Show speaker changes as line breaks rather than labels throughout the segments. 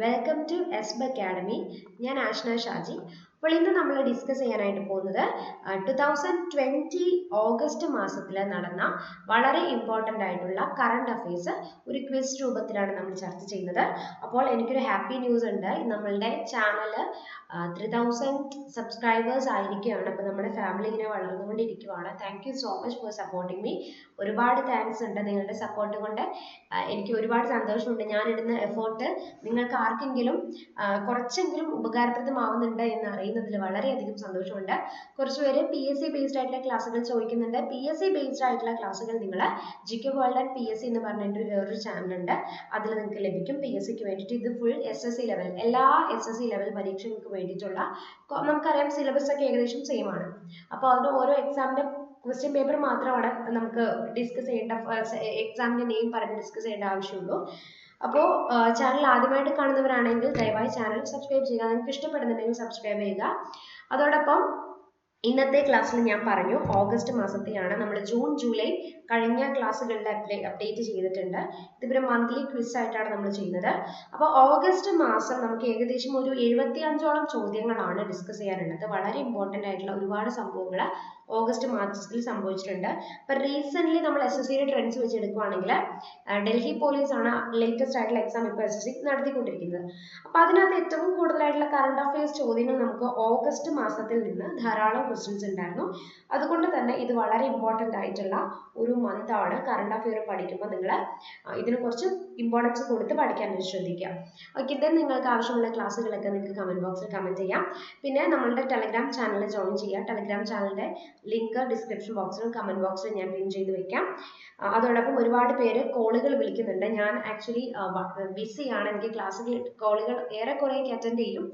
Welcome to എസ്ബ് academy. ഞാൻ ആഷ്ന ഷാജി. അപ്പോൾ ഇന്ന് നമ്മൾ ഡിസ്കസ് ചെയ്യാനായിട്ട് പോകുന്നത് 2020 ഓഗസ്റ്റ് മാസത്തിൽ നടന്ന വളരെ ഇമ്പോർട്ടൻ്റ് ആയിട്ടുള്ള കറണ്ട് അഫയേഴ്സ് ഒരു ക്വിസ് രൂപത്തിലാണ് നമ്മൾ ചർച്ച ചെയ്യുന്നത്. അപ്പോൾ എനിക്കൊരു ഹാപ്പി ന്യൂസ് ഉണ്ട്. നമ്മളുടെ ചാനൽ 3000 സബ്സ്ക്രൈബേഴ്സ് ആയിരിക്കുകയാണ്. അപ്പോൾ നമ്മുടെ ഫാമിലി ഇങ്ങനെ വളർന്നുകൊണ്ടിരിക്കുകയാണ്. Thank you so much for supporting me. ഒരുപാട് താങ്ക്സ് ഉണ്ട്. നിങ്ങളുടെ സപ്പോർട്ട് കൊണ്ട് എനിക്ക് ഒരുപാട് സന്തോഷമുണ്ട്. ഞാനിടുന്ന എഫേർട്ട് നിങ്ങൾക്ക് ആർക്കെങ്കിലും കുറച്ചെങ്കിലും ഉപകാരപ്രദമാവുന്നുണ്ട് എന്ന് അറിയുന്നതിൽ വളരെയധികം സന്തോഷമുണ്ട്. കുറച്ചുപേര് PSC ബേസ്ഡ് ആയിട്ടുള്ള ക്ലാസ്സുകൾ ചോദിക്കുന്നുണ്ട്. PSC ബേസ്ഡ് ആയിട്ടുള്ള ക്ലാസ്സുകൾ നിങ്ങൾ GK വേൾഡ് ആൻഡ് PSC എന്ന് പറഞ്ഞിട്ട് വേറൊരു ചാനലുണ്ട്, അതിൽ നിങ്ങൾക്ക് ലഭിക്കും. PSCക്ക് വേണ്ടിയിട്ട് ഇത് ഫുൾ SSC ലെവൽ, എല്ലാ SSC ലെവൽ പരീക്ഷകൾക്ക് വേണ്ടിയിട്ടുള്ള, നമുക്കറിയാം സിലബസ് ഒക്കെ ഏകദേശം സെയിം ആണ്. അപ്പോൾ അതിന് ഓരോ എക്സാമിൻ്റെ ക്വസ്റ്റ്യൻ പേപ്പർ മാത്രമാണ് നമുക്ക് ഡിസ്കസ് ചെയ്യേണ്ട, എക്സാമിൻ്റെ നെയിം പറഞ്ഞ് ഡിസ്കസ് ചെയ്യേണ്ട ആവശ്യമുള്ളൂ. അപ്പോൾ ചാനൽ ആദ്യമായിട്ട് കാണുന്നവരാണെങ്കിൽ ദയവായി ചാനൽ സബ്സ്ക്രൈബ് ചെയ്യുക. നിങ്ങൾക്ക് ഇഷ്ടപ്പെടുന്നുണ്ടെങ്കിൽ സബ്സ്ക്രൈബ് ചെയ്യുക. അതോടൊപ്പം ഇന്നത്തെ ക്ലാസ്സിൽ ഞാൻ പറഞ്ഞു ഓഗസ്റ്റ് മാസത്തെയാണ്. നമ്മൾ ജൂൺ ജൂലൈ കഴിഞ്ഞ ക്ലാസ്സുകളിൽ അപ്ഡേറ്റ് ചെയ്തിട്ടുണ്ട്. ഇതിപ്പോൾ മന്ത്ലി ക്വിസ് ആയിട്ടാണ് നമ്മൾ ചെയ്യുന്നത്. അപ്പോൾ ഓഗസ്റ്റ് മാസം നമുക്ക് ഏകദേശം ഒരു 75ഓളം ചോദ്യങ്ങളാണ് ഡിസ്കസ് ചെയ്യാനുള്ളത്. വളരെ ഇമ്പോർട്ടൻ്റ് ആയിട്ടുള്ള ഒരുപാട് സംഭവങ്ങൾ ഓഗസ്റ്റ് മാസത്തിൽ സംഭവിച്ചിട്ടുണ്ട്. അപ്പോൾ റീസെൻ്റ്ലി നമ്മൾ SSCയുടെ ട്രെൻഡ്സ് വെച്ച് എടുക്കുകയാണെങ്കിൽ ഡൽഹി പോലീസ് ആണ് ലേറ്റസ്റ്റ് ആയിട്ടുള്ള എക്സാം ഇപ്പോൾ SSC നടത്തിക്കൊണ്ടിരിക്കുന്നത്. അപ്പോൾ അതിനകത്ത് ഏറ്റവും കൂടുതലായിട്ടുള്ള കറണ്ട് അഫയേഴ്സ് ചോദ്യങ്ങൾ നമുക്ക് ഓഗസ്റ്റ് മാസത്തിൽ നിന്ന് ധാരാളം ക്വസ്റ്റ്യൻസ് ഉണ്ടായിരുന്നു. അതുകൊണ്ട് തന്നെ ഇത് വളരെ ഇമ്പോർട്ടൻ്റ് ആയിട്ടുള്ള ഒരു മന്ത് ആണ്. കറണ്ട് അഫെയർ പഠിക്കുമ്പോൾ നിങ്ങൾ ഇതിന് കുറച്ച് ഇമ്പോർട്ടൻസ് കൊടുത്ത് പഠിക്കാനായിട്ട് ശ്രദ്ധിക്കുക. ഓക്കെ, ദെൻ നിങ്ങൾക്ക് ആവശ്യമുള്ള ക്ലാസ്സുകളൊക്കെ നിങ്ങൾക്ക് കമൻറ്റ് ബോക്സിൽ കമൻറ്റ് ചെയ്യാം. പിന്നെ നമ്മളുടെ ടെലഗ്രാം ചാനൽ ജോയിൻ ചെയ്യുക. ടെലഗ്രാം ചാനലിൻ്റെ ലിങ്ക് ഡിസ്ക്രിപ്ഷൻ ബോക്സിലും കമൻറ്റ് ബോക്സിലും ഞാൻ പിൻ ചെയ്ത് വെക്കാം. അതോടൊപ്പം ഒരുപാട് പേര് കോളുകൾ വിളിക്കുന്നുണ്ട്. ഞാൻ ആക്ച്വലി ബിസിയാണ്. എനിക്ക് ക്ലാസ്സുകൾ കോളുകൾ ഏറെക്കുറെ അറ്റൻഡ് ചെയ്യും,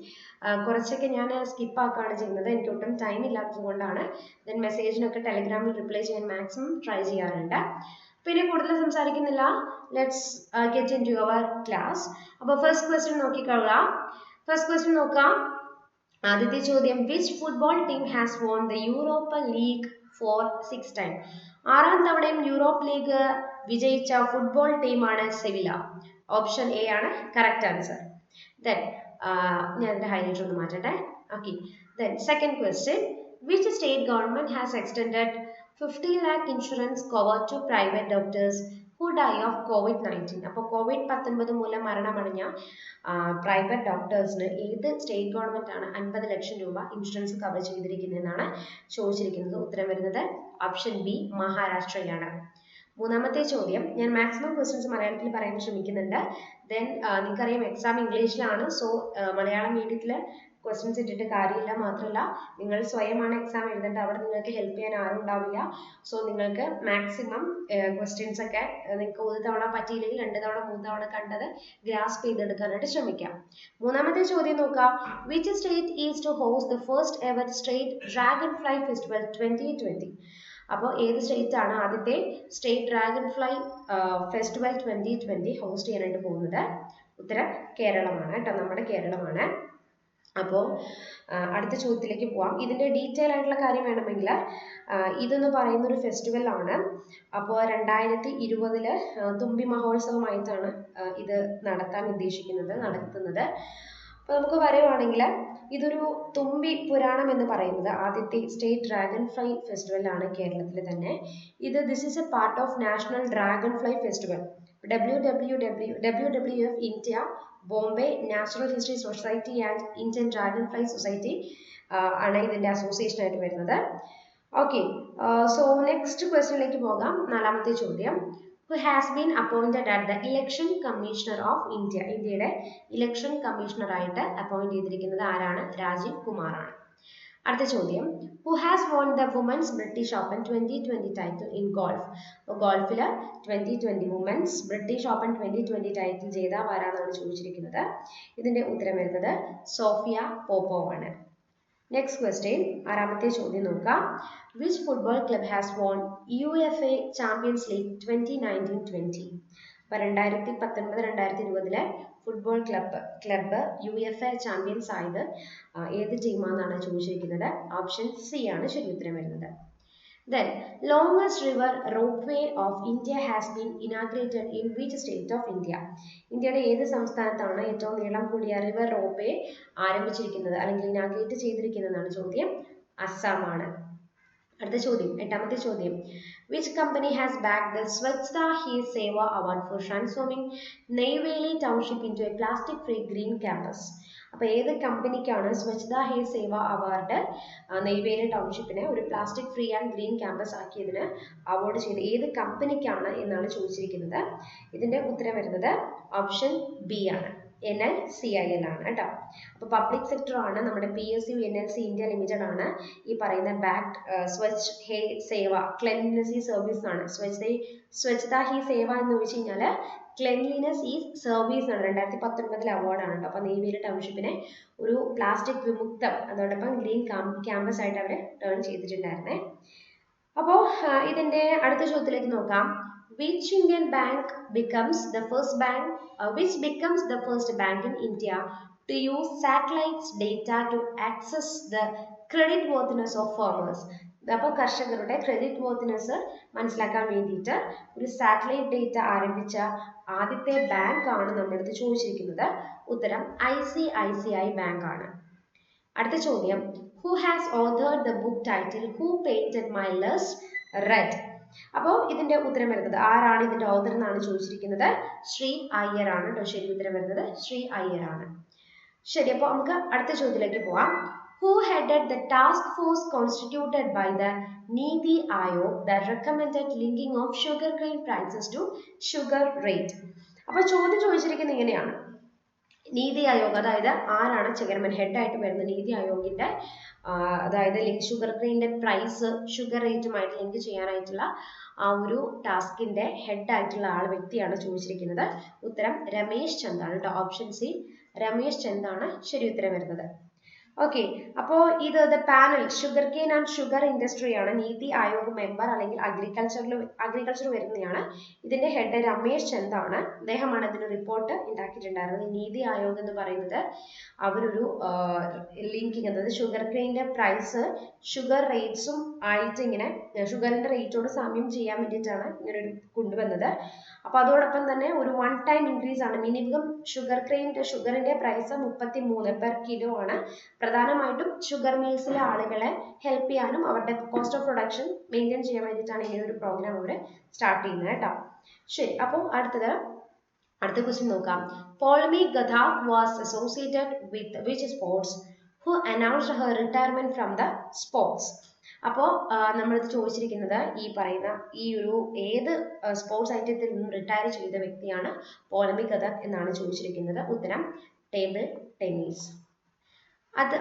കുറച്ചൊക്കെ ഞാൻ സ്കിപ്പ് ആക്കുകയാണ് ചെയ്യുന്നത്. എനിക്ക് ഒട്ടും ടൈം ഇല്ലാത്തത് കൊണ്ടാണ്. ദെൻ മെസ്സേജിനൊക്കെ ടെലഗ്രാമിൽ റിപ്ലൈ ചെയ്യാൻ മാക്സിമം ട്രൈ ചെയ്യാറുണ്ട്. പിന്നെ കൂടുതൽ സംസാരിക്കുന്നില്ല, let's get into our class. അപ്പോൾ ഫസ്റ്റ് ക്വസ്റ്റ്യൻ നോക്കിക്കൊള്ളാം. ഫസ്റ്റ് ക്വസ്റ്റ്യൻ നോക്കാം. ആദ്യത്തെ ചോദ്യം, which football team has won the European league for 6 time? 6ാം തവണയും യൂറോപ്പ് ലീഗ് വിജയിച്ച ഫുട്ബോൾ ടീമാണ് സെവില. ഓപ്ഷൻ എ ആണ് കറക്റ്റ് ആൻസർ. ദെൻ ഞാൻ എൻ്റെ ഹൈലൈറ്റർ ഒന്ന് മാറ്റട്ടെ. Okay, then second question, which state government has extended 50 lakh insurance cover to private doctors who die of COVID-19? അപ്പോൾ COVID-19 മൂലം മരണമടഞ്ഞ പ്രൈവറ്റ് ഡോക്ടേഴ്സിന് ഏത് സ്റ്റേറ്റ് ഗവൺമെന്റ് ആണ് 50 ലക്ഷം രൂപ ഇൻഷുറൻസ് കവർ ചെയ്തിരിക്കുന്നതെന്നാണ് ചോദിച്ചിരിക്കുന്നത്. ഉത്തരം വരുന്നത് ഓപ്ഷൻ ബി മഹാരാഷ്ട്രയാണ്. മൂന്നാമത്തെ ചോദ്യം, ഞാൻ മാക്സിമം ക്വസ്റ്റ്യൻസ് മലയാളത്തിൽ പറയാൻ ശ്രമിക്കുന്നുണ്ട്. ദെൻ നിങ്ങൾക്കറിയാം എക്സാം ഇംഗ്ലീഷിലാണ്. സോ മലയാളം മീഡിയത്തിൽ ക്വസ്റ്റ്യൻസ് ഇട്ടിട്ട് കാര്യമില്ല. മാത്രമല്ല നിങ്ങൾ സ്വയമാണ് എക്സാം എഴുതേണ്ടത്. അവിടെ നിങ്ങൾക്ക് ഹെൽപ്പ് ചെയ്യാൻ ആരും ഉണ്ടാവില്ല. സോ നിങ്ങൾക്ക് മാക്സിമം ക്വസ്റ്റ്യൻസ് ഒക്കെ നിങ്ങൾക്ക് ഒരു തവണ പറ്റിയില്ലെങ്കിൽ 2 തവണ 3 തവണ കണ്ടത് ഗ്രാസ്പ് ചെയ്തെടുക്കാനായിട്ട് ശ്രമിക്കാം. മൂന്നാമത്തെ ചോദ്യം നോക്കാം. Which state is to host the first ever state dragonfly festival 2020? അപ്പോൾ ഏത് സ്റ്റേറ്റ് ആണ് ആദ്യത്തെ state dragonfly festival 2020 host ചെയ്യാനായിട്ട് പോകുന്നത്? ഉത്തരം കേരളമാണ് കേട്ടോ, നമ്മുടെ കേരളമാണ്. അപ്പോൾ അടുത്ത ചോദ്യത്തിലേക്ക് പോവാം. ഇതിൻ്റെ ഡീറ്റെയിൽ ആയിട്ടുള്ള കാര്യം വേണമെങ്കിൽ ഇതെന്ന് പറയുന്ന ഒരു ഫെസ്റ്റിവൽ ആണ്. അപ്പോൾ 2020 തുമ്പി മഹോത്സവമായിട്ടാണ് ഇത് നടത്തുന്നത്. അപ്പോൾ നമുക്ക് പറയുവാണെങ്കിൽ ഇതൊരു തുമ്പി പുരാണം എന്ന് പറയുന്നത് ആദ്യത്തെ സ്റ്റേറ്റ് ഡ്രാഗൺ ഫ്ലൈ ഫെസ്റ്റിവൽ ആണ് കേരളത്തിൽ തന്നെ. This is A part of national dragon fly festival. WWF India, Bombay natural history society and Indian dragon fly society ആണ് ഇതിൻ്റെ അസോസിയേഷൻ ആയിട്ട് വരുന്നത്. ഓക്കെ, സോ നെക്സ്റ്റ് ക്വസ്റ്റ്യനിലേക്ക് പോകാം. നാലാമത്തെ ചോദ്യം, who has been appointed as the election commissioner of India? ഇന്ത്യയുടെ election commissioner ആയിട്ട് അപ്പോയിന്റ് ചെയ്തിരിക്കുന്നത് ആരാണ്? രാജീവ് കുമാർ ആണ്. അടുത്ത ചോദ്യം, who has won the women's British Open 2020 title in golf? ഗോൾഫിൽ 2020 വുമൻസ് ബ്രിട്ടീഷ് ഓപ്പൺ 2020 ടൈറ്റിൽ ജേതാവ് ആരാണെന്നാണ് ചോദിച്ചിരിക്കുന്നത്. ഇതിന്റെ ഉത്തരം വരുന്നത് സോഫിയ പോപ്പോവ് ആണ്. നെക്സ്റ്റ് ക്വസ്റ്റ്യൻ, ആറാമത്തെ ചോദ്യം നോക്കാം. Which football club has won UEFA Champions League 2019-20? അപ്പോൾ 2019-2020 ഫുട്ബോൾ ക്ലബ്ബ് UEFA ചാമ്പ്യൻസ് ആയത് ഏത് ടീമാണെന്നാണ് ചോദിച്ചിരിക്കുന്നത്. ഓപ്ഷൻ സി ആണ് ശരി ഉത്തരം വരുന്നത്. Then, longest river ropeway of India has been inaugurated in which state of India? ഇന്ത്യയുടെ ഏത് സംസ്ഥാനത്താണ് ഏറ്റവും നീളം കൂടിയ റിവർ റോപ്വേ ആരംഭിച്ചിരിക്കുന്നത് അല്ലെങ്കിൽ ഇനാഗ്രേറ്റ് ചെയ്തിരിക്കുന്നതാണ് ചോദ്യം. അസ്സാമാണ്. അടുത്ത ചോദ്യം, എട്ടാമത്തെ ചോദ്യം. Which company has backed the Swachhta Hi Seva Award for transforming Neyveli Township into a plastic-free green campus? അപ്പോൾ ഏത് കമ്പനിക്കാണ് സ്വച്ഛത ഹി സേവ അവാർഡ് നെയ്വേലി ടൗൺഷിപ്പിനെ ഒരു plastic free and green campus ആക്കിയതിന് അവാർഡ് ചെയ്ത് ഏത് കമ്പനിക്കാണ് എന്നാണ് ചോദിച്ചിരിക്കുന്നത്. ഇതിന്റെ ഉത്തരം വരുന്നത് ഓപ്ഷൻ ബി ആണ്, NLCIL ആണ് കേട്ടോ. അപ്പോൾ പബ്ലിക് സെക്ടർ ആണ്, നമ്മുടെ PSU NLC ഇന്ത്യ ലിമിറ്റഡ് ആണ് ഈ പറയുന്ന ബാക്ട് സ്വച്ഛ് ഹേ സേവ ക്ലെൻലിനെസ് സർവീസ് ആണ്. സ്വച്ഛത ഹി സേവ എന്ന് വെച്ച് കഴിഞ്ഞാൽ ക്ലെൻലിനെസ് ഈ സർവീസ് ആണ്. 2019 അവാർഡാണ് കേട്ടോ. അപ്പോൾ നെയ്വേലി ടൗൺഷിപ്പിനെ ഒരു പ്ലാസ്റ്റിക് വിമുക്തം അതോടൊപ്പം ഗ്രീൻ ക്യാമ്പസ് ആയിട്ട് അവർ ടേൺ ചെയ്തിട്ടുണ്ടായിരുന്നേ. അപ്പോൾ ഇതിന്റെ അടുത്ത ചോദ്യത്തിലേക്ക് നോക്കാം. Which Indian bank becomes the first bank in India to use satellites data to access the credit worthiness of farmers? അപ്പോൾ കർഷകരുടെ ക്രെഡിറ്റ് വർത്തിനെസ് മനസ്സിലാക്കാൻ വേണ്ടിയിട്ട് ഒരു സാറ്റലൈറ്റ് ഡേറ്റ ആരംഭിച്ച ആദ്യത്തെ ബാങ്ക് ആണ് നമ്മളടുത്ത് ചോദിച്ചിരിക്കുന്നത്. ഉത്തരം ICICI ബാങ്ക് ആണ്. അടുത്ത ചോദ്യം, Who has authored the book title Who Painted My Lust Red? അപ്പോൾ ഇതിന്റെ ഉത്തരം വരുന്നത് ആരാണ് ഇതിന്റെ ഓഥർ എന്നാണ് ചോദിച്ചിരിക്കുന്നത്. ശ്രീ അയ്യർ ആണ് കേട്ടോ. ശരി ഉത്തരം വരുന്നത് ശ്രീ അയ്യർ ആണ്. ശരി, അപ്പോൾ നമുക്ക് അടുത്ത ചോദ്യത്തിലേക്ക് പോവാം. Who headed the task force constituted by the Niti Aayog that recommended linking of sugarcane prices to sugar rate? അപ്പോൾ ചോദ്യം ചോദിച്ചിരിക്കുന്നത് ഇങ്ങനെയാണ്. നീതി ആയോഗ്, അതായത് ആരാണ് ചെയർമാൻ ഹെഡായിട്ട് വരുന്ന നീതി ആയോഗിന്റെ അതായത് ഷുഗർ ക്രെയിൻ്റെ പ്രൈസ് ഷുഗർ റേറ്റുമായിട്ട് ലിങ്ക് ചെയ്യാനായിട്ടുള്ള ആ ഒരു ടാസ്കിന്റെ ഹെഡായിട്ടുള്ള വ്യക്തിയാണ് ചോദിച്ചിരിക്കുന്നത്. ഉത്തരം രമേശ് ചന്ദ് ആണ് കേട്ടോ. ഓപ്ഷൻ സി രമേശ് ചന്ദ് ആണ് ശരി ഉത്തരം വരുന്നത്. ഓക്കെ, അപ്പോൾ ഇത് panel sugarcane and sugar industry ആണ്. നീതി ആയോഗ് മെമ്പർ അല്ലെങ്കിൽ അഗ്രികൾച്ചർ വരുന്നതാണ്. ഇതിന്റെ ഹെഡ് രമേശ് ചന്ദ് ആണ്. അദ്ദേഹമാണ് ഇതിന് റിപ്പോർട്ട് ഉണ്ടാക്കിയിട്ടുണ്ടായിരുന്നത്. നീതി ആയോഗ് എന്ന് പറയുന്നത് അവരൊരു ലിങ്കിങ്, അതായത് ഷുഗർ കെയിൻ്റെ പ്രൈസ് ഷുഗർ റേറ്റ്സും ആയിട്ട് ഇങ്ങനെ ഷുഗറിന്റെ റേറ്റോട് സാമ്യം ചെയ്യാൻ വേണ്ടിയിട്ടാണ് ഇങ്ങനെ ഒരു കൊണ്ടുവന്നത്. അപ്പോൾ അതോടൊപ്പം തന്നെ ഒരു വൺ ടൈം ഇൻക്രീസ് ആണ്. മിനിമം ഷുഗറിന്റെ പ്രൈസ് 33 പെർ കിലോ ആണ്. പ്രധാനമായിട്ടും ഷുഗർ മിൽസിലെ ആളുകളെ ഹെൽപ്പ് ചെയ്യാനും അവരുടെ കോസ്റ്റ് ഓഫ് പ്രൊഡക്ഷൻ മെയിൻറ്റെയിൻ ചെയ്യാൻ വേണ്ടിയിട്ടാണ് ഇങ്ങനെ ഒരു പ്രോഗ്രാം അവർ സ്റ്റാർട്ട് ചെയ്യുന്നത് കേട്ടോ. ശരി, അപ്പോൾ അടുത്ത ക്വസ്റ്റ്യൻ നോക്കാം. പോളമി ഗധ was associated with which sports? Who announced her retirement from the sports? അപ്പോൾ നമ്മളിത് ചോദിച്ചിരിക്കുന്നത് ഈ പറയുന്ന ഈ ഒരു ഏത് സ്പോർട്സ് ഐറ്റത്തിൽ നിന്നും റിട്ടയർ ചെയ്ത വ്യക്തിയാണ് പോളമി ഗധക് എന്നാണ് ചോദിച്ചിരിക്കുന്നത്. ഉത്തരം ടേബിൾ ടെന്നീസ്.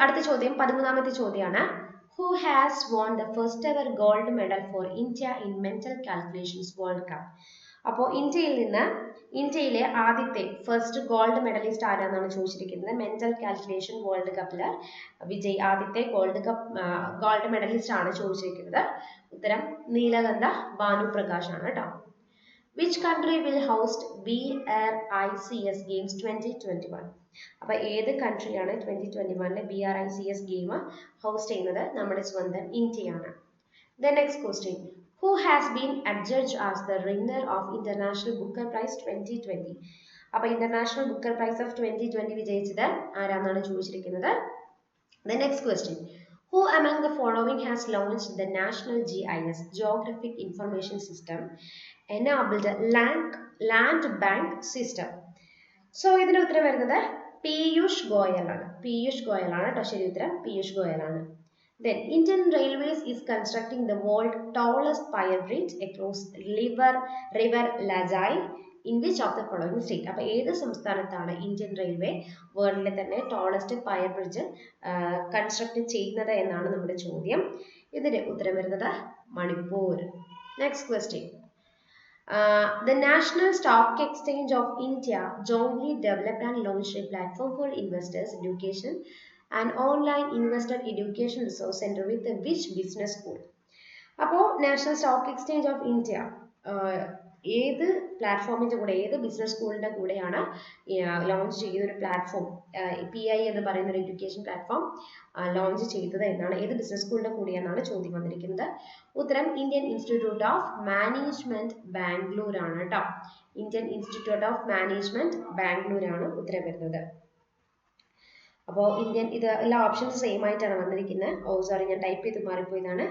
അടുത്ത ചോദ്യം 13ാമത്തെ ചോദ്യമാണ്. Who has won the first ever gold medal for India in mental calculations World Cup? അപ്പോൾ ഇന്ത്യയിലെ ആദ്യത്തെ ഫസ്റ്റ് ഗോൾഡ് മെഡലിസ്റ്റ് ആരാന്നാണ് ചോദിച്ചിരിക്കുന്നത്. മെന്റൽ കാൽക്കുലേഷൻ വേൾഡ് കപ്പില് ആദ്യത്തെ ഗോൾഡ് മെഡലിസ്റ്റ് ആണ് ചോദിച്ചിരിക്കുന്നത്. ഉത്തരം നീലകണ്ഠ ഭാനുപ്രകാശ് ആണ് കേട്ടോ. Which country will host BRICS Games 2021? അപ്പോൾ ഏത് കൺട്രിയാണ് 2021 BRICS ഗെയിം ഹോസ്റ്റ് ചെയ്യുന്നത്? നമ്മുടെ സ്വന്തം ഇന്ത്യയാണ്. The next question. Who has been adjudged as the winner of International Booker Prize 2020? അപ്പോൾ ഇന്റർനാഷണൽ ബുക്കർ പ്രൈസ് ഓഫ് 2020 വിജയിച്ചത് ആരാന്നാണ് ചോദിച്ചിരിക്കുന്നത്. The next question. Who among the following has launched the National GIS Geographic Information System enabled land bank system? So ഇതിന്റെ ഉത്തരം വരുന്നത് പീയൂഷ് ഗോയൽ ആണ്. കേട്ടോ ശരി ഉത്തരം പീയൂഷ് ഗോയൽ ആണ്. Then Indian Railways is constructing the world's tallest pier bridge across river Lajai in which of the following state? അപ്പോൾ ഏത് സംസ്ഥാനത്താണ് ഇന്ത്യൻ റെയിൽവേ വേൾഡിലെ തന്നെ ടോളസ്റ്റ് പയർ ബ്രിഡ്ജ് കൺസ്ട്രക്ട് ചെയ്യുന്നത് എന്നാണ് നമ്മുടെ ചോദ്യം. ഇതിന്റെ ഉത്തരം വരുന്നത് Manipur. Next question. The National Stock Exchange of India jointly developed and launched a platform for investors education and online investor education resource center with which business school? അപ്പോൾ നാഷണൽ സ്റ്റോക്ക് എക്സ്ചേഞ്ച് ഓഫ് ഏത് പ്ലാറ്റ്ഫോമിൻ്റെ കൂടെ, ഏത് business സ്കൂളിൻ്റെ കൂടെയാണ് launch ചെയ്ത ഒരു platform, PI എന്ന് പറയുന്ന ഒരു എഡ്യൂക്കേഷൻ പ്ലാറ്റ്ഫോം ലോഞ്ച് ചെയ്തത് എന്നാണ്, ഏത് ബിസിനസ് സ്കൂളിൻ്റെ കൂടെയെന്നാണ് ചോദ്യം വന്നിരിക്കുന്നത്. ഉത്തരം Indian institute of management Bangalore ആണ് കേട്ടോ. Indian institute of management Bangalore ആണ് ഉത്തരം വരുന്നത്. അപ്പോൾ ഇന്ത്യൻ, ഇത് എല്ലാ ഓപ്ഷൻസ് സെയിം ആയിട്ടാണ് വന്നിരിക്കുന്നത്. സോറി, ഞാൻ ടൈപ്പ് ചെയ്ത് മാറിപ്പോയതാണ്.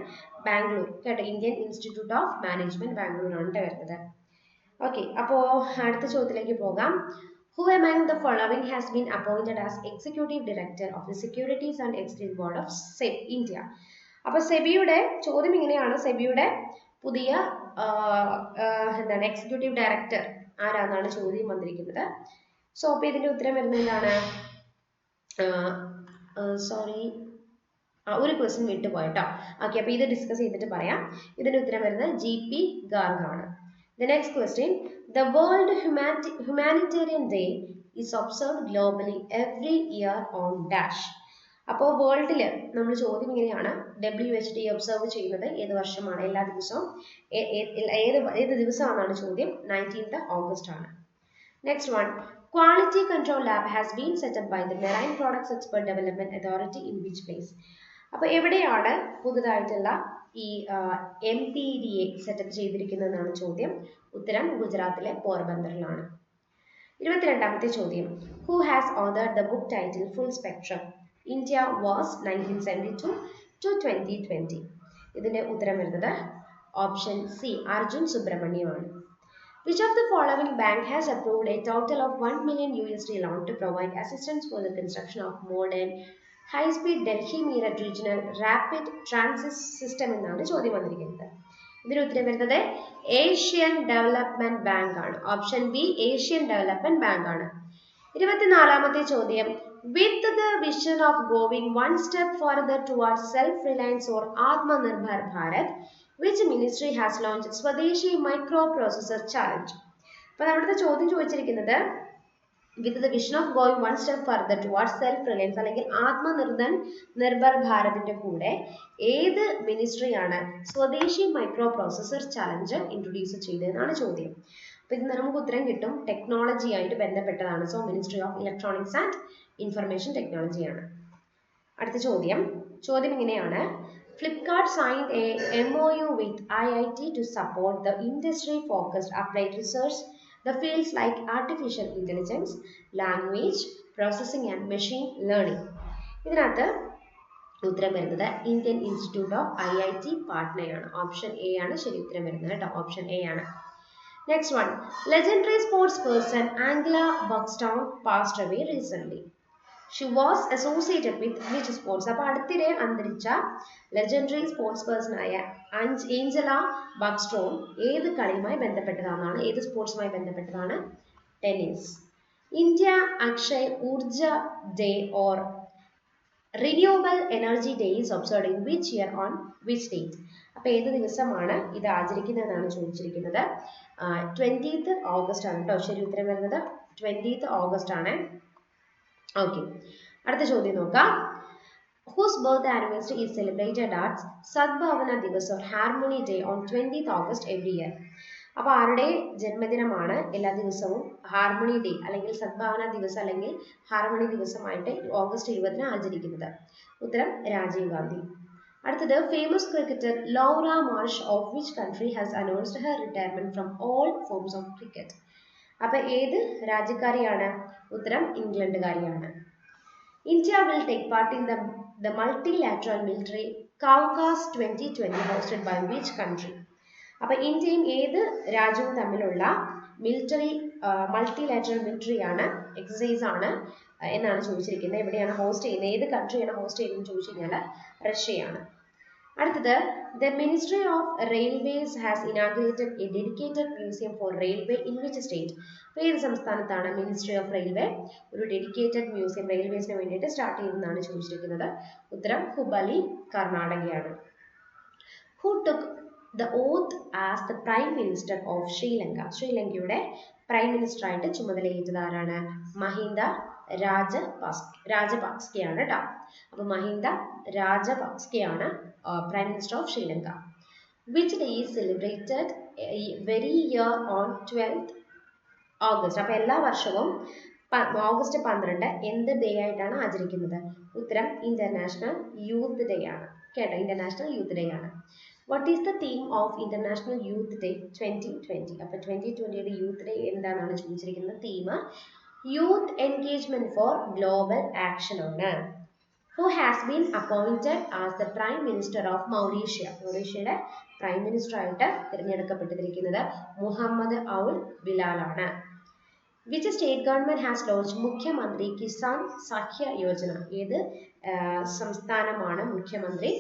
ബാംഗ്ലൂർ കേട്ടോ, Indian institute of management Bangalore ആണ് വരുന്നത്. ഓക്കെ, അപ്പോൾ അടുത്ത ചോദ്യത്തിലേക്ക് പോകാം. Who among the following has been appointed as Executive Director of the Securities and Exchange Board of India? അപ്പോൾ സെബിയുടെ ചോദ്യം ഇങ്ങനെയാണ്, സെബിയുടെ പുതിയ എന്താണ് എക്സിക്യൂട്ടീവ് ഡയറക്ടർ ആരാന്നാണ് ചോദ്യം വന്നിരിക്കുന്നത്. സോ അപ്പോൾ ഇതിന്റെ ഉത്തരം വരുന്നത് എന്താണ്? സോറി, ഒരു ക്വസ്റ്റ്യൻ വിട്ടുപോയിട്ടോ. ഓക്കെ, അപ്പോൾ ഇത് ഡിസ്കസ് ചെയ്തിട്ട് പറയാം. ഇതിന്റെ ഉത്തരം വരുന്നത് GP ഗാർഗ് ആണ്. The next question, the World Humanitarian Day is observed globally every year on dash. അപ്പോൾ വേൾഡിൽ നമ്മൾ ചോദ്യം ഇങ്ങനെയാണ്, WHO ഒബ്സർവ് ചെയ്യുന്നത് ഏത് വർഷമാണ്? എല്ലാ ദിവസവും ഏത് ദിവസമാണെന്നാണ് ചോദ്യം. 19th August ആണ്. Next one, Quality Control Lab has been set up by the Marine Products Export Development Authority in which place? അപ്പോൾ എവിടെയാണ് പുതുതായിട്ടുള്ള ഈ MPDA സെറ്റപ്പ് ചെയ്തിരിക്കുന്നതെന്നാണ് ചോദ്യം. ഉത്തരം ഗുജറാത്തിലെ പോർബന്ദറിലാണ്. 22ാമത്തെ ചോദ്യം, Who has authored the book title Full Spectrum? India was 1972 to 2020. ഇതിന്റെ ഉത്തരം വരുന്നത് ഓപ്ഷൻ C, അർജുൻ സുബ്രഹ്മണ്യമാണ്. Which of the following bank has approved a total of $1 million loan to provide assistance for the construction of modern high-speed Delhi-Meerut regional rapid transit system എന്നാണ് ചോദ്യം വന്നിരിക്കുന്നത്. ഇതിന് ഉത്തരം വരുന്നത് ഏഷ്യൻ ഡെവലപ്മെന്റ് ബാങ്ക് ആണ്. Option B, Asian development bank ആണ്. 24ാമത്തെ ചോദ്യം, with the vision of going one step further towards self Reliance or Atmanirbhar Bharat, which ministry has launched സ്വദേശി മൈക്രോ പ്രോസസർ ചാലഞ്ച്? അപ്പോൾ നമ്മുടെ ചോദ്യം ചോദിച്ചിരിക്കുന്നത് with the vision of going one step further towards self Reliance അല്ലെങ്കിൽ ആത്മനിർഭർ ഭാരതിന്റെ കൂടെ ഏത് മിനിസ്ട്രിയാണ് സ്വദേശി മൈക്രോ പ്രോസസർ ചാലഞ്ച് ഇൻട്രൊഡ്യൂസ് ചെയ്തതെന്നാണ് ചോദ്യം. അപ്പോൾ ഇത് നമുക്ക് ഉത്തരം കിട്ടും, ടെക്നോളജി ആയിട്ട് ബന്ധപ്പെട്ടതാണ്. So ministry of electronics and information ടെക്നോളജിയാണ്. അടുത്ത ചോദ്യം ഇങ്ങനെയാണ്, Flipkart signed a MOU with IIT to support the industry-focused applied research the fields like artificial intelligence, language processing and machine learning. ഇതിനകത്ത് ഉത്തരം വരുന്നത് ഇന്ത്യൻ ഇൻസ്റ്റിറ്റ്യൂട്ട് ഓഫ് IIT പാട്നയാണ്. Option A ആണ് ശരി ഉത്തരം വരുന്നത് കേട്ടോ, ഓപ്ഷൻ A ആണ്. Next one, legendary sports person Angela Buxton passed away recently. She was associated with which sports? അപ്പോൾ അടുത്തിടെ അന്തരിച്ച ലെജൻഡറി സ്പോർട്സ് പേഴ്സൺ ആയ ഏഞ്ചല ബക്സ്റ്റോൺ ഏത് കളിയുമായി ബന്ധപ്പെട്ടതാണെന്നാണ്, ഏത് സ്പോർട്സുമായി ബന്ധപ്പെട്ടതാണ്? ടെന്നീസ്. ഇന്ത്യ അക്ഷയ് ഊർജ day or renewable energy day is observed in which year on which date? അപ്പോൾ ഏത് ദിവസമാണ് ഇത് ആചരിക്കുന്നതെന്നാണ് ചോദിച്ചിരിക്കുന്നത്. 20th August ആണ് കേട്ടോ ശരി ഉത്തരം വരുന്നത്. 20th August ആണ്. ഓക്കെ, അടുത്ത ചോദ്യം നോക്കാം. Whose birth anniversary is celebrated as Sadbhavana Divas or Harmony Day on 20th August every year? അപ്പോൾ ആരുടെ ജന്മദിനമാണ് എല്ലാ ദിവസവും ഹാർമണി ഡേ അല്ലെങ്കിൽ സദ്ഭാവന ദിവസം അല്ലെങ്കിൽ ഹാർമണി ദിവസമായിട്ട് ഓഗസ്റ്റ് 20 ആചരിക്കുന്നത്? ഉത്തരം രാജീവ് ഗാന്ധി. അടുത്തത്, famous cricketer Laura Marsh of which country has announced her retirement from all forms of cricket? അപ്പോൾ ഏത് രാജ്യക്കാരിയാണ്? ഉത്തരം ഇംഗ്ലണ്ടുകാരിയാണ്. India will take part in the multilateral military Kavkaz 2020 hosted by which country? അപ്പോൾ ഇന്ത്യയും ഏത് രാജ്യവും തമ്മിലുള്ള മൾട്ടിലാറ്ററൽ മിലിറ്ററി ആണ്, എക്സസൈസ് ആണ് എന്നാണ് ചോദിച്ചിരിക്കുന്നത്. എവിടെയാണ് ഹോസ്റ്റ് ചെയ്യുന്നത്, ഏത് കൺട്രിയാണ് ഹോസ്റ്റ് ചെയ്യുന്നത് ചോദിച്ചു കഴിഞ്ഞാൽ റഷ്യയാണ്. അടുത്തത്, the Ministry of Railways has inaugurated a dedicated museum for railway in which state? അപ്പോൾ ഏത് സംസ്ഥാനത്താണ് മിനിസ്ട്രി ഓഫ് റെയിൽവേ ഒരു ഡെഡിക്കേറ്റഡ് മ്യൂസിയം റെയിൽവേസിന് വേണ്ടിയിട്ട് സ്റ്റാർട്ട് ചെയ്തതെന്നാണ് ചോദിച്ചിരിക്കുന്നത്? ഉത്തരം ഹുബലി, കർണാടകയാണ്. Who took the oath as the Prime Minister of Sri Lanka? ശ്രീലങ്കയുടെ prime minister ആയിട്ട് ചുമതലയേറ്റത് ആരാണ്? മഹിന്ദ രാജപക്സെയാണ് കേട്ടോ. അപ്പോൾ മഹിന്ദ രാജപക്സെയാണ് prime minister of Sri Lanka. Which day is celebrated every year on 12th August. അപ്പോൾ എല്ലാ വർഷവും ഓഗസ്റ്റ് 12 എന്ത് ഡേ ആയിട്ടാണ് ആചരിക്കുന്നത്? ഉത്തരം ഇന്റർനാഷണൽ യൂത്ത് ഡേ ആണ് കേട്ടോ, ഇന്റർനാഷണൽ യൂത്ത് ഡേ ആണ്. What is the theme of International Youth Day 2020? അപ്പോൾ 2020യുടെ യൂത്ത് ഡേ എന്താണെന്നാണ് ചോദിച്ചിരിക്കുന്നത്. Theme youth engagement for global action ആണ്. Who has been appointed as the Prime Minister of Mauritius? മൗറീഷ്യയുടെ prime minister ആയിട്ട് തിരഞ്ഞെടുക്കപ്പെട്ടിരിക്കുന്നത് മുഹമ്മദ് ഔൽ ബിലാൽ ആണ്. Which state government has launched മുഖ്യമന്ത്രി കിസാൻ സഹായ യോജന? ഏത് സംസ്ഥാനമാണ് മുഖ്യമന്ത്രി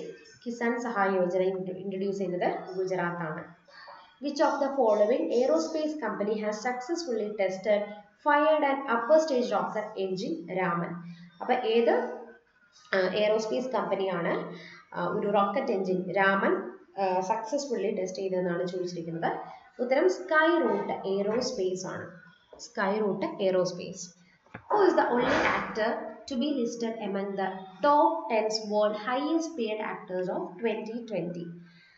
കിസാൻ സഹായ യോജന ഇൻട്രൊഡ്യൂസ് ചെയ്തത്? ഗുജറാത്ത് ആണ്. Which of the following aerospace company has successfully tested, fired an upper stage rocket engine? Raman. അപ്പോൾ ഏത് എയറോസ്പേസ് കമ്പനിയാണ് ഒരു rocket engine Raman successfully test ചെയ്തതെന്നാണ് ചോദിച്ചിരിക്കുന്നത്? ഉത്തരം സ്കൈ റൂട്ട് എയറോസ്പേസ് ആണ്. Skyroot Aerospace. Who is the only actor to be listed among the top 10 world highest paid actors of 2020?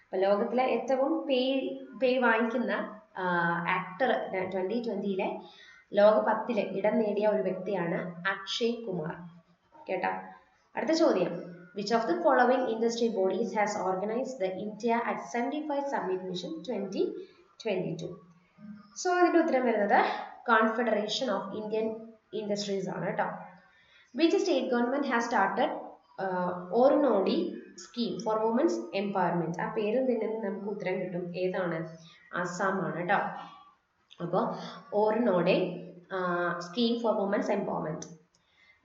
അപ്പോൾ ലോകത്തിലെ ഏറ്റവും പേ വാങ്ങിക്കുന്ന ആക്ടർ 2020യിലെ ലോക 10 ഇടം നേടിയ ഒരു വ്യക്തിയാണ് അക്ഷയ് കുമാർ കേട്ടോ. അടുത്ത ചോദ്യം, which of the following industry bodies has organized the India at 75 Summit Mission 2022? So ഇതിന്റെ ഉത്തരം വരുന്നത് കോൺഫെഡറേഷൻ ഓഫ് ഇന്ത്യൻ ഇൻഡസ്ട്രീസ് ആണ് കേട്ടോ. Which state government has started Orunodoi scheme for women's empowerment? ആ പേരിൽ നിന്ന് നമുക്ക് ഉത്തരം കിട്ടും. ഏതാണ്? അസം ആണ് കേട്ടോ. അപ്പോൾ Orunodoi scheme for women's empowerment.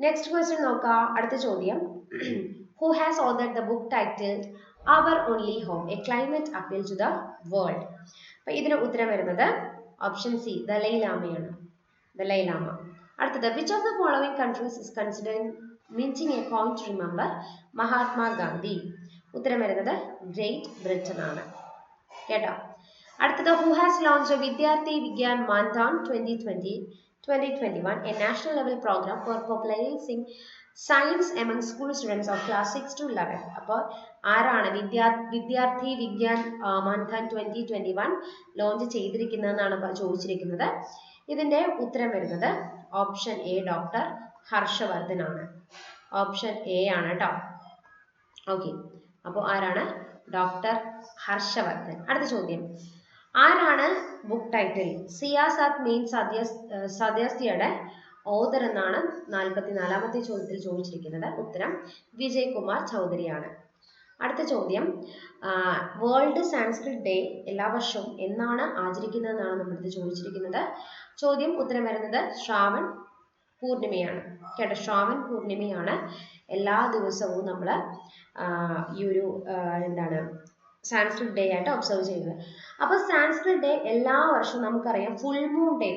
Next question നോക്കാം. അടുത്ത ചോദ്യം, who has authored the book titled Our Only Home, a climate appeal to the world? അപ്പോൾ ഇതിന് ഉത്തരം വരുന്നത് ഓപ്ഷൻ സി ദലൈലാമയാണ്. ദലൈലാമ. അടുത്തത്, which of the following countries is considering minting a coin to remember Mahatma Gandhi? ഉത്തരം വരുന്നത് ഗ്രേറ്റ് ബ്രിട്ടൻ ആണ് കേട്ടോ. അടുത്തത്, who has launched വിദ്യാർത്ഥി Vigyan മാൻധാൻ 2020-2021, a national level program for popularizing science among school students of class 6 to 11? അപ്പോൾ ആരാണ് വിദ്യാർത്ഥി വിജ്ഞാൻ മാൻധാൻ 2021 ലോഞ്ച് ചെയ്തിരിക്കുന്നതെന്നാണ് ചോദിച്ചിരിക്കുന്നത്? ഇതിന്റെ ഉത്തരം വരുന്നത് ഓപ്ഷൻ എ ഡോക്ടർ ഹർഷവർദ്ധൻ ആണ്. ഓപ്ഷൻ എ ആണ് കേട്ടോ. ഓക്കെ, അപ്പോൾ ആരാണ്? ഡോക്ടർ ഹർഷവർദ്ധൻ. അടുത്ത ചോദ്യം, ആരാണ് ബുക്ക് ടൈറ്റിൽ സിയാസാത്ത് മെയിൻ സദ്യസ്തിയുടെ ഓതർ എന്നാണ് 44ാമത്തെ ചോദ്യത്തിൽ ചോദിച്ചിരിക്കുന്നത്? ഉത്തരം വിജയ് കുമാർ ചൗധരിയാണ്. അടുത്ത ചോദ്യം, വേൾഡ് സാൻസ്ക്രിറ്റ് ഡേ എല്ലാ വർഷവും എന്നാണ് ആചരിക്കുന്നതെന്നാണ് നമ്മളിത് ചോദിച്ചിരിക്കുന്നത്? ചോദ്യം ഉത്തരം വരുന്നത് ശ്രാവൺ പൂർണിമയാണ് കേട്ടോ. ശ്രാവൺ പൂർണിമയാണ് എല്ലാ ദിവസവും നമ്മൾ ഈ ഒരു എന്താണ് സാൻസ്ക്രിറ്റ് ഡേ ആയിട്ട് ഒബ്സർവ് ചെയ്യുന്നത്. അപ്പോൾ സാൻസ്ക്രിറ്റ് ഡേ എല്ലാ വർഷവും നമുക്കറിയാം ഫുൾ മൂൺ ഡേ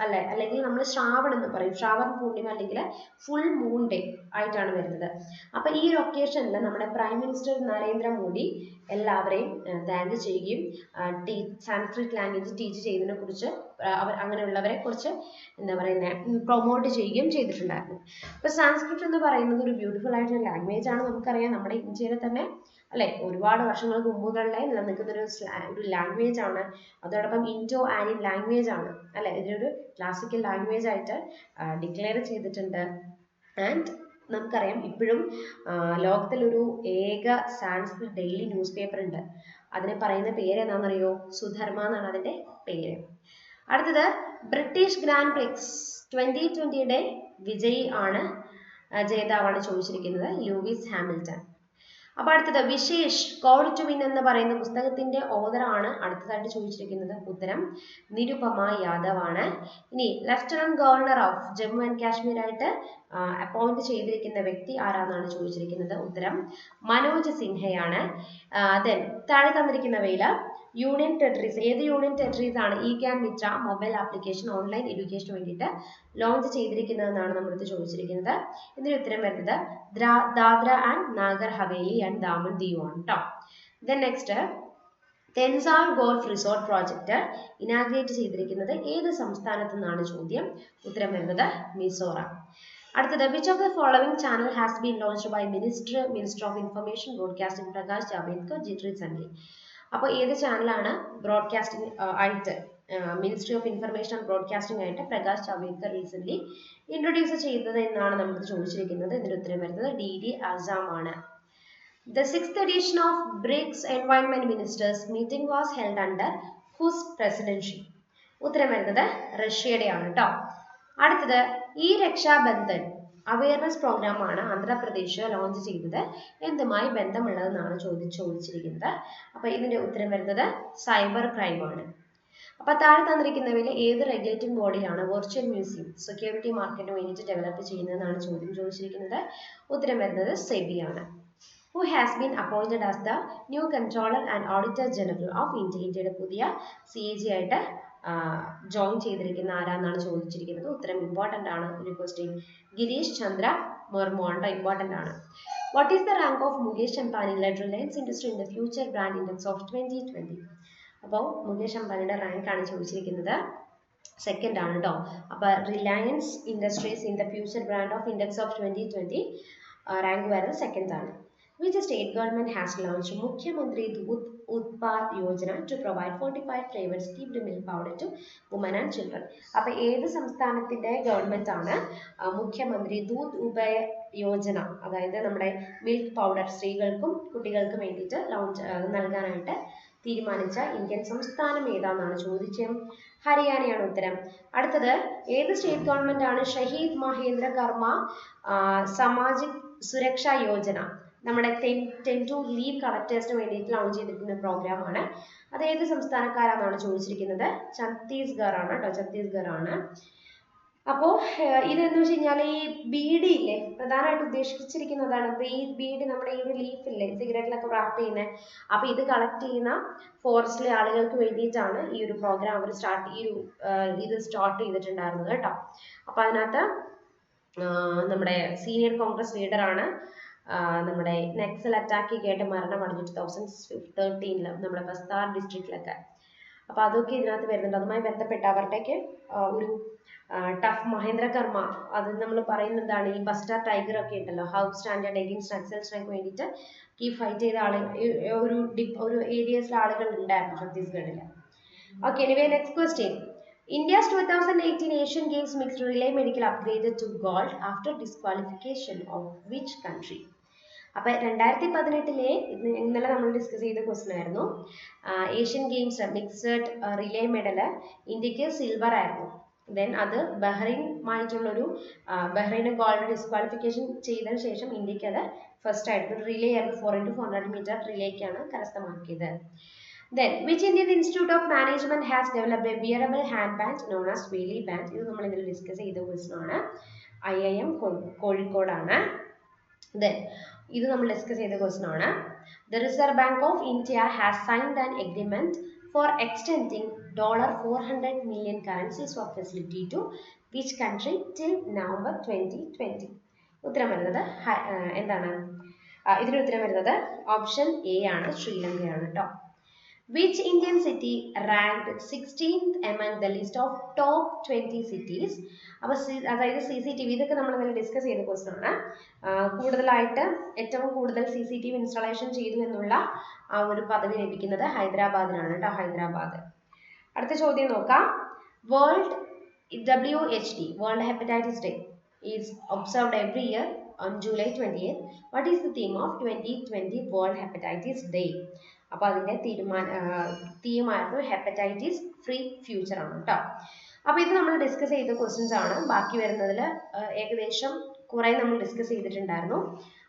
അല്ലെ, അല്ലെങ്കിൽ നമ്മൾ ശ്രാവൺ എന്ന് പറയും, ശ്രാവൺ പൂർണിമ അല്ലെങ്കിൽ ഫുൾ മൂൺ ഡേ ആയിട്ടാണ് വരുന്നത്. അപ്പൊ ഈ ഒരു ഒക്കേഷനിൽ നമ്മുടെ പ്രൈം മിനിസ്റ്റർ നരേന്ദ്രമോദി എല്ലാവരെയും താങ്ക് ചെയ്യുകയും സാൻസ്ക്രിറ്റ് ലാംഗ്വേജ് ടീച്ച് ചെയ്യുന്നതിനെ കുറിച്ച് അങ്ങനെയുള്ളവരെ കുറിച്ച് എന്താ പറയുന്നത് പ്രൊമോട്ട് ചെയ്യുകയും ചെയ്തിട്ടുണ്ടായിരുന്നു. അപ്പൊ സാൻസ്ക്രിറ്റ് എന്ന് പറയുന്നത് ഒരു ബ്യൂട്ടിഫുൾ ആയിട്ടുള്ള ലാംഗ്വേജ് ആണ്. നമുക്കറിയാം നമ്മുടെ ഇന്ത്യയിൽ തന്നെ അല്ലെ ഒരുപാട് വർഷങ്ങൾക്ക് മുമ്പുകളിലെ നിലനിൽക്കുന്ന ഒരു ലാംഗ്വേജ് ആണ്. അതോടൊപ്പം ഇൻഡോ ആര്യൻ ലാംഗ്വേജ് ആണ് അല്ലെ, ഇതിനൊരു ക്ലാസിക്കൽ ലാംഗ്വേജ് ആയിട്ട് ഡിക്ലെയർ ചെയ്തിട്ടുണ്ട്. ആൻഡ് നമുക്കറിയാം ഇപ്പോഴും ലോകത്തിലൊരു ഏക സാൻസ്ക്രിറ്റ് ഡെയിലി ന്യൂസ് പേപ്പർ ഉണ്ട്. അതിനെ പറയുന്ന പേര് എന്താണെന്നറിയോ? സുധർമ്മ എന്നാണ് അതിന്റെ പേര്. അടുത്തത്, ബ്രിട്ടീഷ് ഗ്രാൻഡ് പ്രിക്സ് 2020യുടെ വിജയി ആണ്, ജേതാവാണ് ചോദിച്ചിരിക്കുന്നത് ലൂയിസ് ഹാമിൽട്ടൺ. അപ്പൊ അടുത്തത്, വിശേഷ് കോഡ് ടു വിൻ എന്ന് പറയുന്ന പുസ്തകത്തിന്റെ ഓതർ ആണ് അടുത്തതായിട്ട് ചോദിച്ചിരിക്കുന്നത്? ഉത്തരം നിരുപമ യാദവ് ആണ്. ഇനി lieutenant governor of Jammu and Kashmir ആയിട്ട് അപ്പോയിന്റ് ചെയ്തിരിക്കുന്ന വ്യക്തി ആരാന്നാണ് ചോദിച്ചിരിക്കുന്നത്? ഉത്തരം മനോജ് സിൻഹയാണ്. ദെൻ താഴെ തന്നിരിക്കുന്നവയിൽ യൂണിയൻ ടെറിട്ടറീസ്, ഏത് യൂണിയൻ ടെറിട്ടറീസ് ആണ് ഈ Gyan Mitra mobile application online എഡ്യൂക്കേഷന് വേണ്ടിയിട്ട് ലോഞ്ച് ചെയ്തിരിക്കുന്നതെന്നാണ് നമ്മളത് ചോദിച്ചിരിക്കുന്നത്? ഇതിന് ഉത്തരം വരുന്നത് ദാദ്ര ആൻഡ് നാഗർ ഹവേലി ആൻഡ് ദാമൻ ദിയു ആണ് കേട്ടോ. Then next, Thenzawl golf resort project inaugurate ചെയ്തിരിക്കുന്നത് ഏത് സംസ്ഥാനത്തു നിന്നാണ് ചോദ്യം? ഉത്തരം വരുന്നത് മിസോറാം. അടുത്തത്, which of the following channel has been launched by Minister of Information Broadcasting Prakash Javadekar recently? അപ്പോൾ ഏത് ചാനലാണ് ബ്രോഡ്കാസ്റ്റിംഗ് ആയിട്ട് ministry of information and broadcasting ആയിട്ട് പ്രകാശ് ജാവ്ദേക്കർ റീസെന്റ് ഇൻട്രൊഡ്യൂസ് ചെയ്തത് എന്നാണ് നമുക്ക് ചോദിച്ചിരിക്കുന്നത്. ഇതിന്റെ ഉത്തരം വരുന്നത് DD ആസാം ആണ്. The sixth edition of BRICS Environment Ministers meeting was held under whose presidency? ഉത്തരം വരുന്നത് റഷ്യയുടെയാണ് കേട്ടോ. അടുത്തത് ഈ രക്ഷാബന്ധൻ അവയർനെസ് പ്രോഗ്രാം ആണ് ആന്ധ്രാപ്രദേശ് ലോഞ്ച് ചെയ്തത്. എന്തുമായി ബന്ധമുള്ളതെന്നാണ് ചോദിച്ചിരിക്കുന്നത്. അപ്പൊ ഇതിന്റെ ഉത്തരം വരുന്നത് സൈബർ ക്രൈം ആണ്. അപ്പൊ താഴെ തന്നിരിക്കുന്നവയിൽ ഏത് റെഗുലേറ്റിംഗ് ബോഡിയാണ് വെർച്വൽ മ്യൂസിയം സെക്യൂരിറ്റി മാർക്കറ്റിന് വേണ്ടിയിട്ട് ഡെവലപ്പ് ചെയ്യുന്നതെന്നാണ് ചോദിച്ചിരിക്കുന്നത്. ഉത്തരം വരുന്നത് സെബി ആണ്. Who has been appointed as the new Controller and Auditor General of India? ഇന്ത്യയുടെ പുതിയ CAG ആയിട്ട് ജോയിൻ ചെയ്തിരിക്കുന്ന ആരാന്നാണ് ചോദിച്ചിരിക്കുന്നത്. ഉത്തരം ഇമ്പോർട്ടൻ്റ് ആണ്. ഒരു ക്വസ്റ്റ്യൻ ഗിരീഷ് ചന്ദ്ര മുർമു ആണ്, ഇമ്പോർട്ടൻ്റ് ആണ്. What is the rank of Mukesh Ambani led Reliance Industry in the Future Brand Index of 2020? അപ്പോൾ മുകേഷ് അംബാനിയുടെ റാങ്ക് ആണ് ചോദിച്ചിരിക്കുന്നത്. സെക്കൻഡ് ആണ് കേട്ടോ. അപ്പോൾ Reliance industries in the future brand of index of 2020 rank വരുന്നത് സെക്കൻഡ് ആണ്. Which state government has launched Mukhyamantri Doodh Utpad Yojana to provide 45 flavored steamed milk powder to women and children? അപ്പോൾ ഏത് സംസ്ഥാനത്തിന്റെ government ആണ് മുഖ്യമന്ത്രി ദൂത് ഉപയ യോജന, അതായത് നമ്മുടെ milk powder സ്ത്രീകൾക്കും കുട്ടികൾക്കും വേണ്ടിയിട്ട് നൽകാനായിട്ട് തീരുമാനിച്ച ഇന്ത്യൻ സംസ്ഥാനം ഏതാണെന്നാണ് ചോദിച്ചത്. ഹരിയാനയാണ് ഉത്തരം. അടുത്തത് ഏത് സ്റ്റേറ്റ് ഗവൺമെന്റ് ആണ് ഷഹീദ് മഹേന്ദ്ര കർമ്മ സാമാജിക് സുരക്ഷാ യോജന, നമ്മുടെ 10 to ലീവ് കളക്ടേഴ്സിന് വേണ്ടിയിട്ട് ലോഞ്ച് ചെയ്തിരിക്കുന്ന പ്രോഗ്രാം ആണ്. അത് ഏത് സംസ്ഥാനക്കാരാണെന്നാണ് ചോദിച്ചിരിക്കുന്നത്. ഛത്തീസ്ഗഡ് ആണ് കേട്ടോ, ഛത്തീസ്ഗഡ് ആണ്. അപ്പോൾ ഇതെന്ന് വെച്ച് കഴിഞ്ഞാൽ ഈ ബീഡി ഇല്ലേ, പ്രധാനമായിട്ട് ഉദ്ദേശിച്ചിരിക്കുന്നതാണ്. ബീഡി നമ്മുടെ ഈ ഒരു ലീഫ് ഇല്ലേ സിഗരറ്റിലൊക്കെ റാപ്പ് ചെയ്യുന്നത്, അപ്പോൾ ഇത് കളക്ട് ചെയ്യുന്ന ഫോറസ്റ്റിലെ ആളുകൾക്ക് വേണ്ടിയിട്ടാണ് ഈ ഒരു പ്രോഗ്രാം അവർ ഇത് സ്റ്റാർട്ട് ചെയ്തിട്ടുണ്ടായിരുന്നത് കേട്ടോ. അപ്പോൾ അതിനകത്ത് നമ്മുടെ സീനിയർ കോൺഗ്രസ് ലീഡറാണ് നമ്മുടെ നക്സൽ അറ്റാക്കൊക്കെ ആയിട്ട് മരണമടഞ്ഞു 2013 നമ്മുടെ ബസ്താർ ഡിസ്ട്രിക്റ്റിലൊക്കെ. അപ്പോൾ അതൊക്കെ ഇതിനകത്ത് വരുന്നുണ്ട്. അതുമായി ബന്ധപ്പെട്ട അവരുടെയൊക്കെ ഒരു ടഫ് മഹേന്ദ്ര കർമ്മ, അത് നമ്മൾ പറയുന്നതാണ് ഈ ബസ്റ്റാർ ടൈഗർ ഒക്കെ ഉണ്ടല്ലോ, ഹൗസ് സ്റ്റാൻഡേർഡ് എഗെയിൻസ്റ്റ് നക്സൽസിനൊക്കെ വേണ്ടിയിട്ട് ഈ ഫൈറ്റ് ചെയ്ത ഒരു ഏരിയസിലെ ആളുകൾ ഉണ്ടായിരുന്നു ഛത്തീസ്ഗഡിൽ. Okay, anyway next question. India's 2018 Asian Games mixed relay medical upgraded to gold after disqualification of which country? അപ്പോൾ 2018 ഇന്നലെ നമ്മൾ ഡിസ്കസ് ചെയ്ത ക്വസ്റ്റ്യൻ ആയിരുന്നു. Asian games mixed relay medal ഇന്ത്യക്ക് സിൽവർ ആയിരുന്നു. ദെൻ അത് ബഹ്റൈനുമായിട്ടുള്ളൊരു ബഹ്റൈന് ഗോൾഡ് ഡിസ്ക്വാളിഫിക്കേഷൻ ചെയ്തതിന് ശേഷം ഇന്ത്യക്ക് അത് ഫസ്റ്റ് ആയിട്ട് റിലേ ആയിരുന്നു. 4x400 മീറ്റർ റിലേക്കാണ് കരസ്ഥമാക്കിയത്. Then, which Indian Institute of Management has developed a wearable handband known as Wheelie Band? ഇത് നമ്മൾ ഇതിൽ ഡിസ്കസ് ചെയ്ത ക്വസ്റ്റ്യൻ ആണ്. IIM കോഴിക്കോടാണ്. Then, ഇത് നമ്മൾ ഡിസ്കസ് ചെയ്ത ക്വസ്റ്റ്യൻ ആണ്. The Reserve Bank of India has signed an agreement for extending $400 million currency swap facility to which country till November 2020? ഉത്തരം വരുന്നത് എന്താണ്? ഇതിന് ഉത്തരം വരുന്നത് ഓപ്ഷൻ എ ആണ്, ശ്രീലങ്കയാണ് കേട്ടോ. Which Indian city ranked 16th among the list of top 20 cities? അപ്പോൾ അതായത് CCTV ഇതൊക്കെ നമ്മൾ ഇന്നലെ ഡിസ്കസ് ചെയ്ത ക്വസ്റ്റ്യൻ ആണ്. കൂടുതലായിട്ട് ഏറ്റവും കൂടുതൽ CCTV ഇൻസ്റ്റാളേഷൻ ചെയ്തു എന്നുള്ള ആ ഒരു പദവി ലഭിക്കുന്നത് ഹൈദരാബാദിനാണ് കേട്ടോ, ഹൈദരാബാദ്. അടുത്ത ചോദ്യം നോക്കാം. WHD World Hepatitis Day is observed every year on July 20th. What is the theme of 2020 World Hepatitis Day? അപ്പോൾ അതിൻ്റെ തീമായിരുന്നു ഹെപ്പറ്റൈറ്റിസ് ഫ്രീ ഫ്യൂച്ചർ ആണ് കേട്ടോ. അപ്പോൾ ഇത് നമ്മൾ ഡിസ്കസ് ചെയ്ത ക്വസ്റ്റ്യൻസ് ആണ്. ബാക്കി വരുന്നതിൽ ഏകദേശം കുറേ നമ്മൾ ഡിസ്കസ് ചെയ്തിട്ടുണ്ടായിരുന്നു.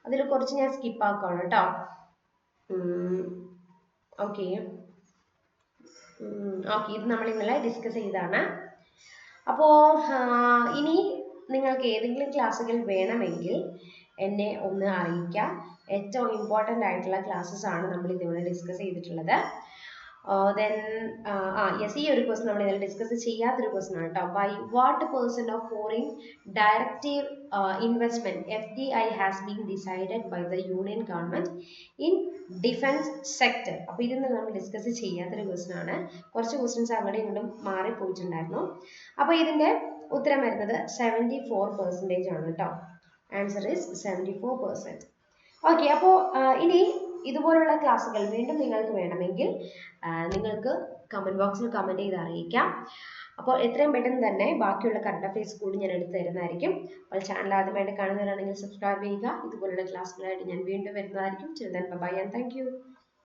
അതിൽ കുറച്ച് ഞാൻ സ്കിപ്പ് ആക്കുകയാണ് കേട്ടോ. ഓക്കെ, ഇത് നമ്മൾ ഇന്നലെ ഡിസ്കസ് ചെയ്തതാണ്. അപ്പോൾ ഇനി നിങ്ങൾക്ക് ഏതെങ്കിലും ക്ലാസ്സുകൾ വേണമെങ്കിൽ എന്നെ ഒന്ന് അറിയിക്കാം. ഏറ്റവും ഇമ്പോർട്ടൻ്റ് ആയിട്ടുള്ള ക്ലാസ്സസ് ആണ് നമ്മൾ ഇതിവിടെ ഡിസ്കസ് ചെയ്തിട്ടുള്ളത്. ദെൻ യെസ്, ഈ ഒരു ക്വസ്റ്റ്യൻ നമ്മൾ ഇതിൽ ഡിസ്കസ് ചെയ്യാത്തൊരു ക്വസ്റ്റ്യൻ ആണ് കേട്ടോ. By what % of foreign directive investment FDI has been decided by the union government in defence sector? അപ്പോൾ ഇതൊന്നും നമ്മൾ ഡിസ്കസ് ചെയ്യാത്തൊരു ക്വസ്റ്റ്യൻ ആണ്. കുറച്ച് ക്വസ്റ്റ്യൻസ് അങ്ങോട്ടും ഇങ്ങോട്ടും മാറിപ്പോയിട്ടുണ്ടായിരുന്നു. അപ്പോൾ ഇതിൻ്റെ ഉത്തരം വരുന്നത് 74% ആണ് കേട്ടോ. Answer is 74%. ഓക്കെ, അപ്പോൾ ഇനി ഇതുപോലുള്ള ക്ലാസ്സുകൾ വീണ്ടും നിങ്ങൾക്ക് വേണമെങ്കിൽ നിങ്ങൾക്ക് കമൻറ്റ് ബോക്സിൽ കമൻറ്റ് ചെയ്ത് അറിയിക്കാം. അപ്പോൾ എത്രയും പെട്ടെന്ന് തന്നെ ബാക്കിയുള്ള കറണ്ട് അഫയേഴ്സ് കൂടി ഞാൻ എടുത്തു തരുന്നതായിരിക്കും. അപ്പോൾ ചാനൽ ആദ്യമായിട്ട് കാണുന്നവരാണെങ്കിൽ സബ്സ്ക്രൈബ് ചെയ്യുക. ഇതുപോലുള്ള ക്ലാസ്സുകളായിട്ട് ഞാൻ വീണ്ടും വരുന്നതായിരിക്കും. Till then, bye bye and thank you.